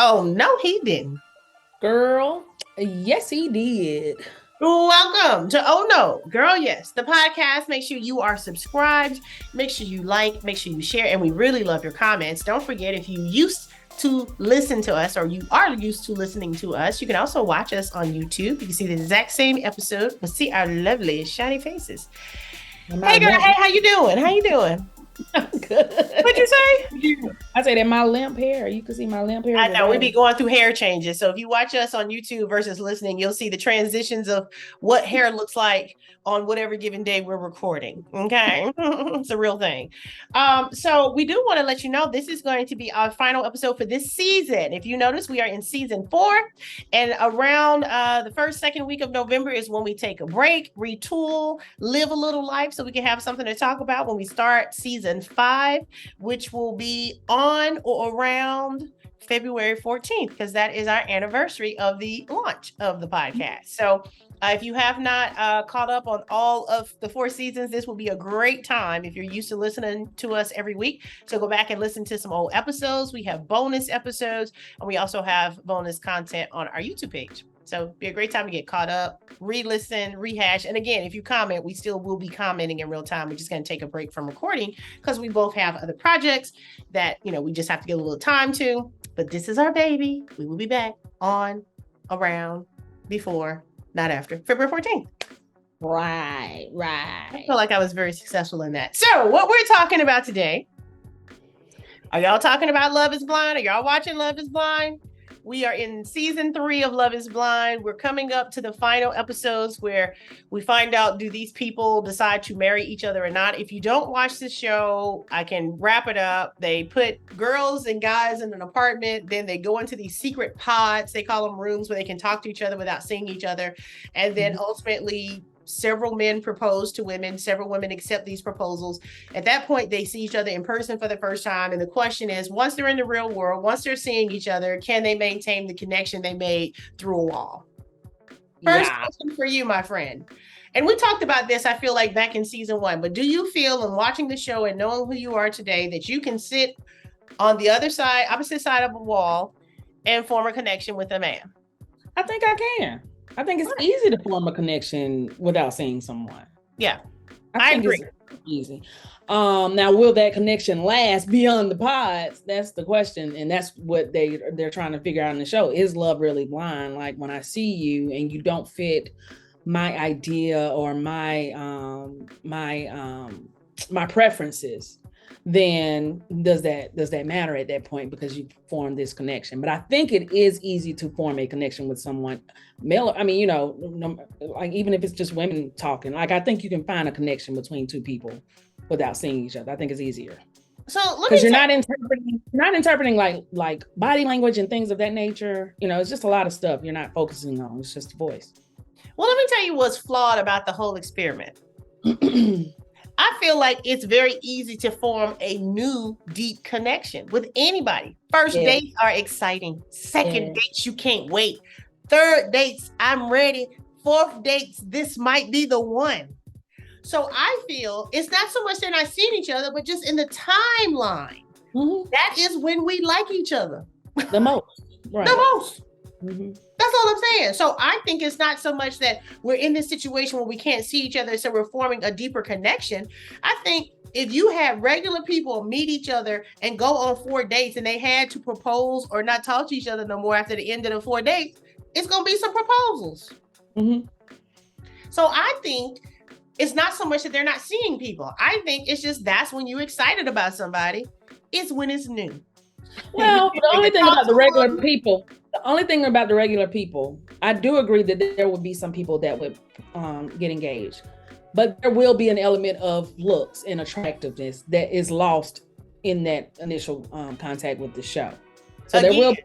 Oh, no, he didn't. Girl, yes, he did. Welcome to Oh No, Girl Yes, the podcast. Make sure you are subscribed. Make sure you like, make sure you share. And we really love your comments. Don't forget, if you used to listen to us or you are used to listening to us, you can also watch us on YouTube. You can see the exact same episode, but see our lovely shiny faces. Hey girl, hey, how you doing? How you doing? I'm good. What'd you say? I said that my limp hair. You can see my limp hair. I know we be going through hair changes. So if you watch us on YouTube versus listening, you'll see the transitions of what hair looks like on whatever given day we're recording. Okay. It's a real thing. So we do want to let you know this is going to be our final episode for this season. If you notice, we are in season 4, and around the first, second week of November is when we take a break, retool, live a little life so we can have something to talk about when we start season 5, which will be on or around February 14th, because that is our anniversary of the launch of the podcast. So if you have not caught up on all of the 4 seasons, this will be a great time if you're used to listening to us every week. So go back and listen to some old episodes. We have bonus episodes, and we also have bonus content on our YouTube page. So it'd be a great time to get caught up, re-listen, rehash. And again, if you comment, we still will be commenting in real time. We're just going to take a break from recording because we both have other projects that, we just have to get a little time to. But this is our baby. We will be back on, around, before, not after February 14th. Right. I feel like I was very successful in that. So what we're talking about today, are y'all talking about Love is Blind? Are y'all watching Love is Blind? We are in season 3 of Love is Blind. We're coming up to the final episodes where we find out, do these people decide to marry each other or not? If you don't watch the show, I can wrap it up. They put girls and guys in an apartment. Then they go into these secret pods. They call them rooms where they can talk to each other without seeing each other. And then ultimately, several men propose to women. Several women accept these proposals. At that point, they see each other in person for the first time. And the question is, once they're in the real world, once they're seeing each other, can they maintain the connection they made through a wall? First question for you, my friend. And we talked about this, I feel like, back in season 1. But do you feel, in watching the show and knowing who you are today, that you can sit on the other side, opposite side of a wall, and form a connection with a man? I think I can. I think it's easy to form a connection without seeing someone. Yeah, I agree. It's easy. Now, will that connection last beyond the pods? That's the question, and that's what they're trying to figure out in the show. Is love really blind? Like, when I see you and you don't fit my idea or my preferences, then does that matter at that point, because you form this connection? But I think it is easy to form a connection with someone, male. I mean, like, even if it's just women talking, like, I think you can find a connection between 2 people without seeing each other. I think it's easier. So because you're not interpreting like body language and things of that nature. It's just a lot of stuff you're not focusing on. It's just the voice. Well, let me tell you what's flawed about the whole experiment. I feel like it's very easy to form a new deep connection with anybody. First dates are exciting. Second dates, you can't wait. Third dates, I'm ready. Fourth dates, this might be the one. So I feel it's not so much they're not seeing each other, but just in the timeline. Mm-hmm. That is when we like each other. The most. Right. The most. Mm-hmm. That's all I'm saying. So I think it's not so much that we're in this situation where we can't see each other, so we're forming a deeper connection. I think if you had regular people meet each other and go on 4 dates and they had to propose or not talk to each other no more after the end of the 4 dates, it's going to be some proposals. Mm-hmm. So I think it's not so much that they're not seeing people. I think it's just that's when you're excited about somebody. It's when it's new. Well, the only thing about the regular people, I do agree that there would be some people that would get engaged, but there will be an element of looks and attractiveness that is lost in that initial contact with the show. So again,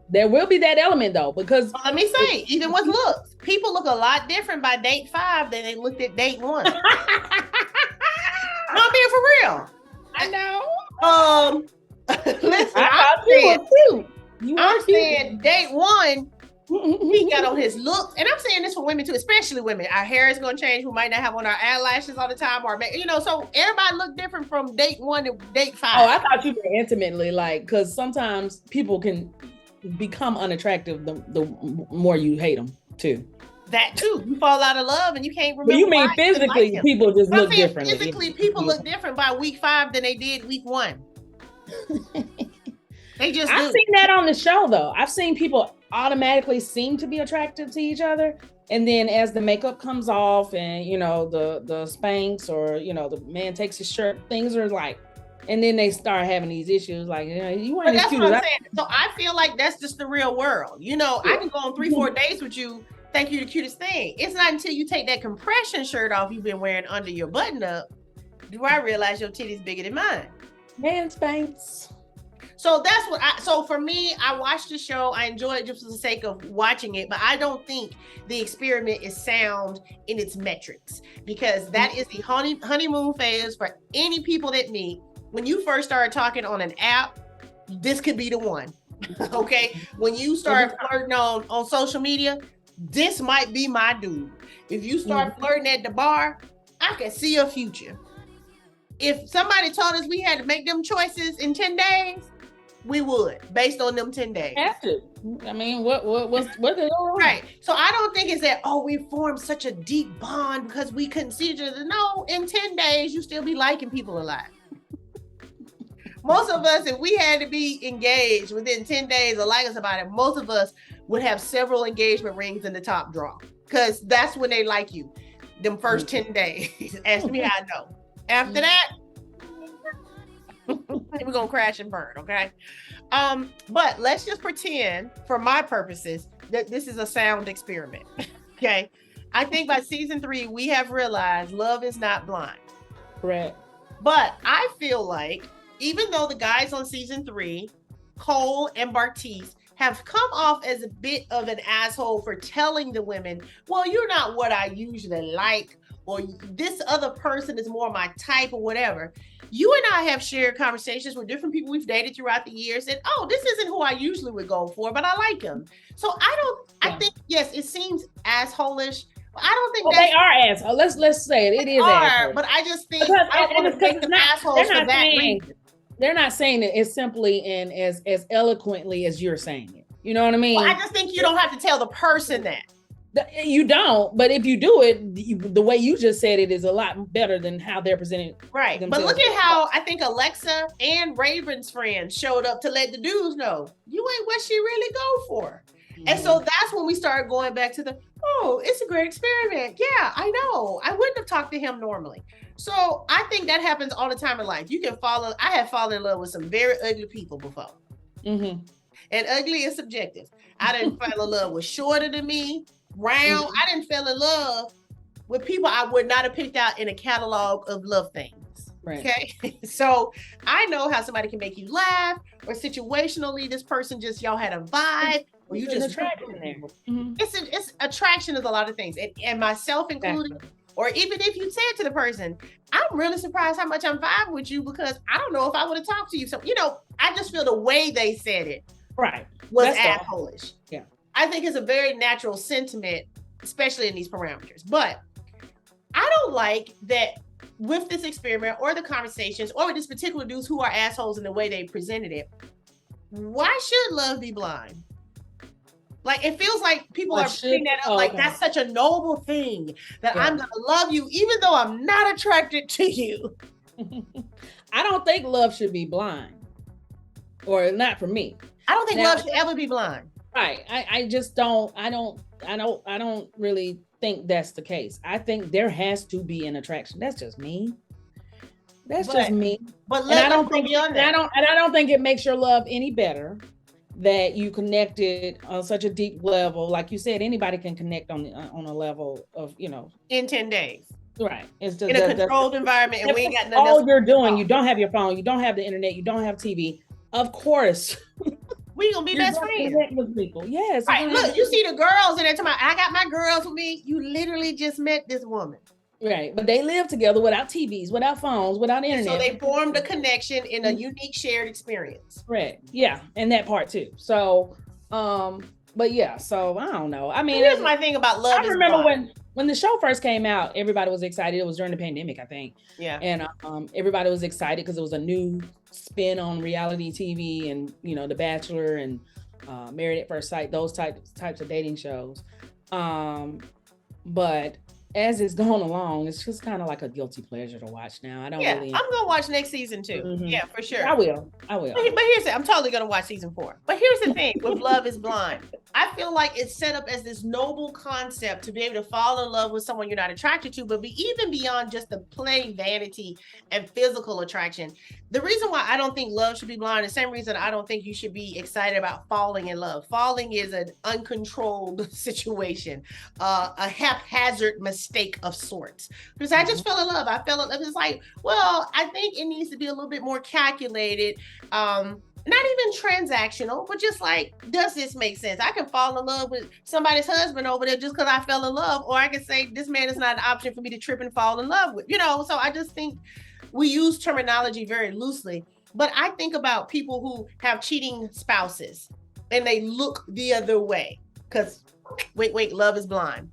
there will be that element, though, because let me say, even with looks, people look a lot different by date 5 than they looked at date 1. No, I'm being for real. I know. Listen, I'm saying date 1, he got on his looks, and I'm saying this for women too, especially women. Our hair is going to change. We might not have on our eyelashes all the time, or so everybody look different from date 1 to date 5. Oh, I thought you were intimately, like, because sometimes people can become unattractive the more you hate them too. That too. You fall out of love and you can't remember. But you mean physically, like people just I'm look saying differently. Physically, people look different by week 5 than they did week 1. They just I've seen that on the show though. I've seen people automatically seem to be attracted to each other. And then as the makeup comes off and the spanks or the man takes his shirt, things are like, and then they start having these issues like, you weren't as cute as I. So I feel like that's just the real world. I can go on 3-4 days with you, think you're the cutest thing. It's not until you take that compression shirt off you've been wearing under your button up do I realize your titty's bigger than mine. Man spanks. So that's so for me, I watched the show. I enjoy it just for the sake of watching it, but I don't think the experiment is sound in its metrics because that is the honeymoon phase for any people that meet. When you first start talking on an app, this could be the one. Okay. When you start flirting on social media, this might be my dude. If you start flirting at the bar, I can see a future. If somebody told us we had to make them choices in 10 days, we would, based on them 10 days. Have to. I mean, what's right? So I don't think it's that, we formed such a deep bond because we couldn't see each other. No, in 10 days, you still be liking people a lot. Most of us, if we had to be engaged within 10 days or like us about it, most of us would have several engagement rings in the top drawer because that's when they like you. Them first 10 days. Ask me how I know. After that, we're gonna crash and burn, okay? But let's just pretend, for my purposes, that this is a sound experiment. Okay. I think by season 3, we have realized love is not blind. Correct. But I feel like even though the guys on season 3, Cole and Bartice, have come off as a bit of an asshole for telling the women, well, you're not what I usually like, or this other person is more my type or whatever. You and I have shared conversations with different people we've dated throughout the years and, this isn't who I usually would go for, but I like him. So I think, yes, it seems asshole-ish, but I don't think they are assholes. Let's say it is asshole. But I just think I don't want to make them assholes for that reason. They're not saying it as simply and as eloquently as you're saying it. You know what I mean? Well, I just think you don't have to tell the person that. You don't, but if you do it, the way you just said it is a lot better than how they're presenting. Right. But look at how I think Alexa and Raven's friends showed up to let the dudes know you ain't what she really go for. Mm-hmm. And so that's when we started going back to it's a great experiment. Yeah, I know. I wouldn't have talked to him normally. So I think that happens all the time in life. You can I have fallen in love with some very ugly people before. Mm-hmm. And ugly is subjective. I didn't fall in love with shorter than me. Round. I didn't fall in love with people I would not have picked out in a catalog of love things. Right. Okay. So I know how somebody can make you laugh, or situationally, this person y'all had a vibe, or you just attraction in there. Mm-hmm. It's attraction is a lot of things, and myself included. Exactly. Or even if you said to the person, I'm really surprised how much I'm vibing with you because I don't know if I would have talked to you. So I just feel the way they said it, right, was asshole-ish. Yeah. I think it's a very natural sentiment, especially in these parameters. But I don't like that with this experiment or the conversations or with this particular dudes who are assholes in the way they presented it. Why should love be blind? Like, it feels like people are putting that up like that's such a noble thing that I'm going to love you even though I'm not attracted to you. I don't think love should be blind, or not for me. I don't think love should ever be blind. Right. I just don't. I don't really think that's the case. I think there has to be an attraction. That's just me. Just me. But I don't think I don't think it makes your love any better that you connected on such a deep level. Like you said, anybody can connect on a level of in 10 days. Right. It's just in a controlled environment, and we ain't got nothing else. All you're doing, you don't have your phone, you don't have the internet, you don't have TV. Of course. We gonna be best friends with people. Yes. Right. Look, you see the girls in there talking about, I got my girls with me. You literally just met this woman. Right. But they live together without TVs, without phones, without internet. So they formed a connection in a unique shared experience. Right. Yeah. And that part too. So, but yeah, so I don't know. I mean, here's my thing about love. I remember when the show first came out, everybody was excited. It was during the pandemic, I think. Yeah. And everybody was excited because it was a new spin on reality TV and, The Bachelor and Married at First Sight, those types of dating shows. But as it's gone along, it's just kind of like a guilty pleasure to watch now. I don't really. I'm gonna watch next season too. Mhm. Yeah, for sure. I will. But here's it. I'm totally gonna watch season 4. But here's the thing with Love is Blind. I feel like it's set up as this noble concept to be able to fall in love with someone you're not attracted to, but even beyond just the plain vanity and physical attraction. The reason why I don't think love should be blind is the same reason I don't think you should be excited about falling in love. Falling is an uncontrolled situation, a haphazard mistake of sorts. Because I just fell in love. I fell in love. It's like, well, I think it needs to be a little bit more calculated. Not even transactional, but just like, does this make sense? I can fall in love with somebody's husband over there just because I fell in love, or I can say this man is not an option for me to trip and fall in love with, so I just think we use terminology very loosely. But I think about people who have cheating spouses and they look the other way because wait, love is blind,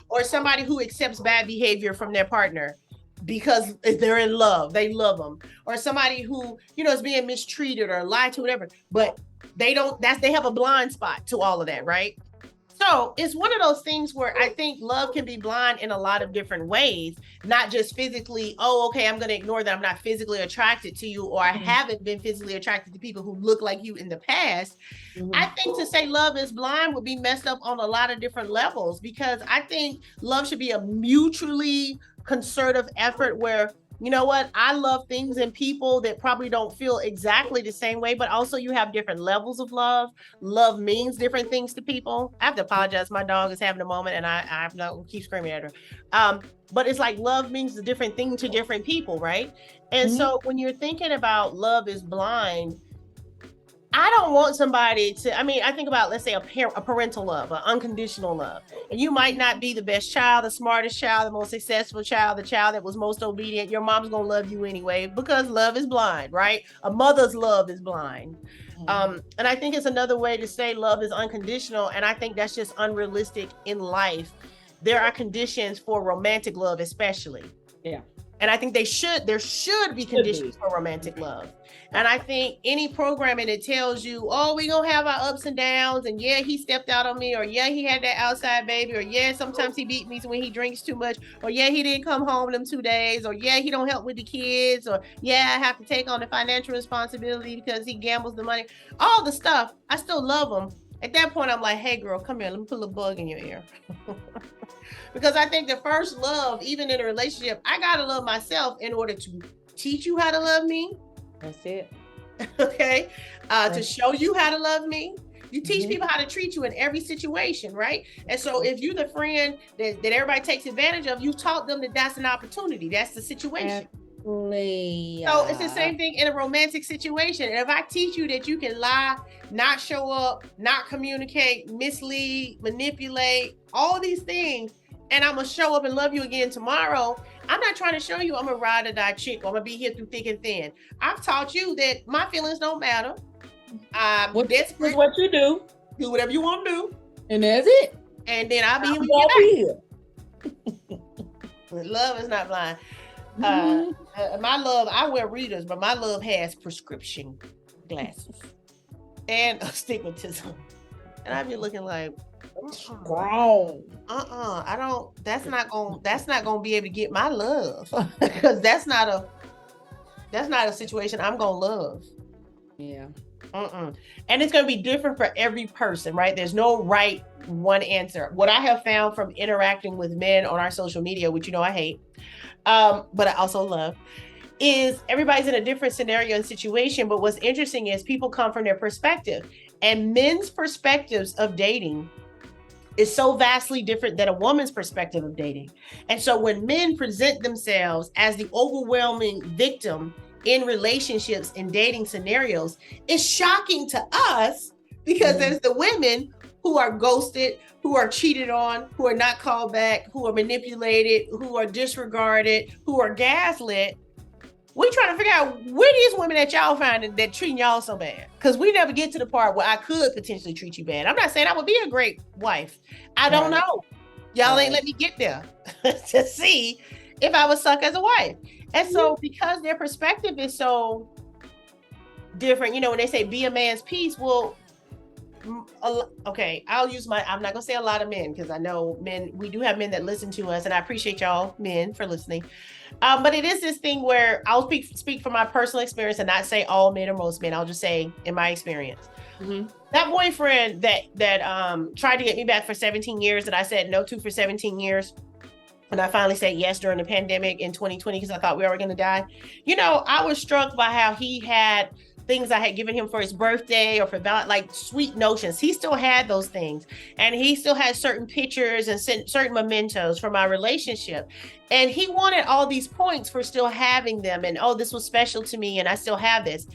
or somebody who accepts bad behavior from their partner because they're in love, they love them, or somebody who is being mistreated or lied to, whatever, but they have a blind spot to all of that, right? So it's one of those things where I think love can be blind in a lot of different ways, not just physically, okay, I'm going to ignore that I'm not physically attracted to you, or I haven't been physically attracted to people who look like you in the past. I think to say love is blind would be messed up on a lot of different levels, because I think love should be a mutually concerted effort where, you know what, I love things and people that probably don't feel exactly the same way, but also you have different levels of love. Love means different things to people. I have to apologize. My dog is having a moment and I'm not going to keep screaming at her. But it's like love means a different thing to different people, right? And so when you're thinking about love is blind, I don't want somebody to, I think about, let's say a parental love, an unconditional love. And you might not be the best child, the smartest child, the most successful child, the child that was most obedient. Your mom's going to love you anyway because love is blind, right? A mother's love is blind. And I think it's another way to say love is unconditional. And I think that's just unrealistic in life. There are conditions for romantic love, especially. Yeah. And I think there should be conditions for romantic love. And I think any programming that tells you, we're going to have our ups and downs, and yeah, he stepped out on me, or yeah, he had that outside baby, or yeah, sometimes he beat me when he drinks too much, or yeah, he didn't come home them 2 days, or yeah, he don't help with the kids, or yeah, I have to take on the financial responsibility because he gambles the money. All the stuff, I still love him. At that point, I'm like, hey, girl, come here. Let me put a bug in your ear. Because I think the first love, even in a relationship, I got to love myself in order to teach you how to love me. That's it. Okay. To show you how to love me. You teach people how to treat you in every situation, right? And so if you're the friend that everybody takes advantage of, you taught them that that's an opportunity. That's the situation. Absolutely. So it's the same thing in a romantic situation. And if I teach you that you can lie, not show up, not communicate, mislead, manipulate, all these things, and I'm going to show up and love you again tomorrow, I'm not trying to show you I'm a ride or die chick, or I'm going to be here through thick and thin. I've taught you that my feelings don't matter. This is what you do. Do whatever you want to do. And that's it. And then I'll be here when you get back. Love is not blind. My love, I wear readers, but my love has prescription glasses and astigmatism. And I be looking like, strong. I don't. That's not gonna be able to get my love because that's not a situation I'm gonna love. Yeah. And it's gonna be different for every person, right? There's no right one answer. What I have found from interacting with men on our social media, which I hate, but I also love, is everybody's in a different scenario and situation. But what's interesting is people come from their perspective, and men's perspectives of dating is so vastly different than a woman's perspective of dating. And so when men present themselves as the overwhelming victim in relationships and dating scenarios, it's shocking to us because there's the women who are ghosted, who are cheated on, who are not called back, who are manipulated, who are disregarded, who are gaslit. We trying to figure out where these women that y'all find that treating y'all so bad. Because we never get to the part where I could potentially treat you bad. I'm not saying I would be a great wife. I don't know. Y'all ain't let me get there to see if I would suck as a wife. And so because their perspective is so different, when they say be a man's piece, well, Okay, I'll use I'm not gonna say a lot of men because I know men, we do have men that listen to us, and I appreciate y'all men for listening. But it is this thing where I'll speak from my personal experience and not say all men or most men. I'll just say in my experience. Mm-hmm. That boyfriend that tried to get me back for 17 years that I said no to for 17 years. And I finally said yes during the pandemic in 2020 because I thought we were going to die. I was struck by how he had things I had given him for his birthday or for like sweet notions. He still had those things. And he still had certain pictures and certain mementos from our relationship. And he wanted all these points for still having them. And, oh, this was special to me and I still have this.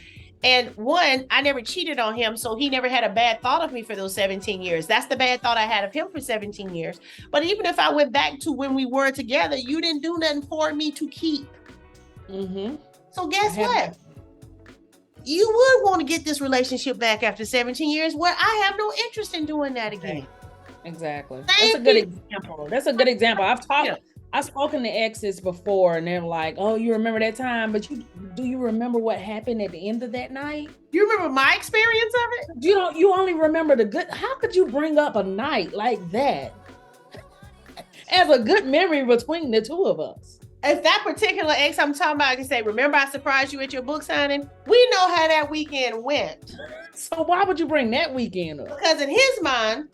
And one, I never cheated on him, so he never had a bad thought of me for those 17 years. That's the bad thought I had of him for 17 years. But even if I went back to when we were together, you didn't do nothing for me to keep. Mm-hmm. So guess what? You would want to get this relationship back after 17 years where I have no interest in doing that again. Exactly. That's a good example. That's a good example. I've spoken to exes before and they're like, oh, you remember that time, but do you remember what happened at the end of that night? You remember my experience of it? You only remember the good. How could you bring up a night like that as a good memory between the two of us? If that particular ex I'm talking about can say, remember I surprised you at your book signing? We know how that weekend went. So why would you bring that weekend up? Because in his mind,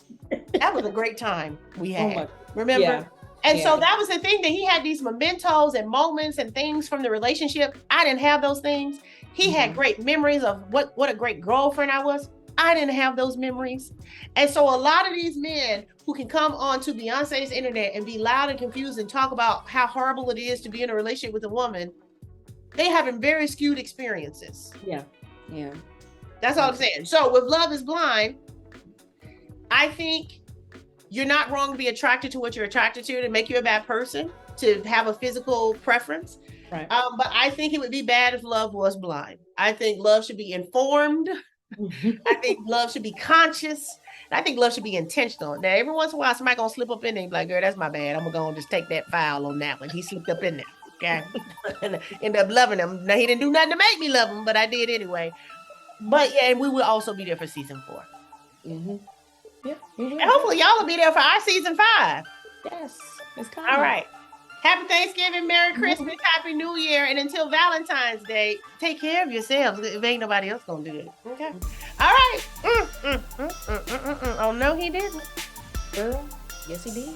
that was a great time we had. Remember? Yeah. And so that was the thing, that he had these mementos and moments and things from the relationship. I didn't have those things. He had great memories of what a great girlfriend I was. I didn't have those memories. And so a lot of these men who can come onto Beyonce's internet and be loud and confused and talk about how horrible it is to be in a relationship with a woman, they having very skewed experiences. Yeah. That's all I'm saying. So with Love is Blind, I think you're not wrong to be attracted to what you're attracted to make you a bad person, to have a physical preference. Right. But I think it would be bad if love was blind. I think love should be informed. I think love should be conscious. I think love should be intentional. Now, every once in a while, somebody gonna slip up in there and be like, girl, that's my bad. I'm gonna go and just take that file on that one. He slipped up in there. Okay. And end up loving him. Now, he didn't do nothing to make me love him, but I did anyway. But yeah, and we will also be there for season 4. Mm-hmm. Yeah. And hopefully y'all will be there for our season 5. Yes. It's coming. All right. Happy Thanksgiving, Merry Christmas, Happy New Year, and until Valentine's Day, take care of yourselves if ain't nobody else gonna do it. Okay. All right. Oh no, he didn't. Girl, yes he did.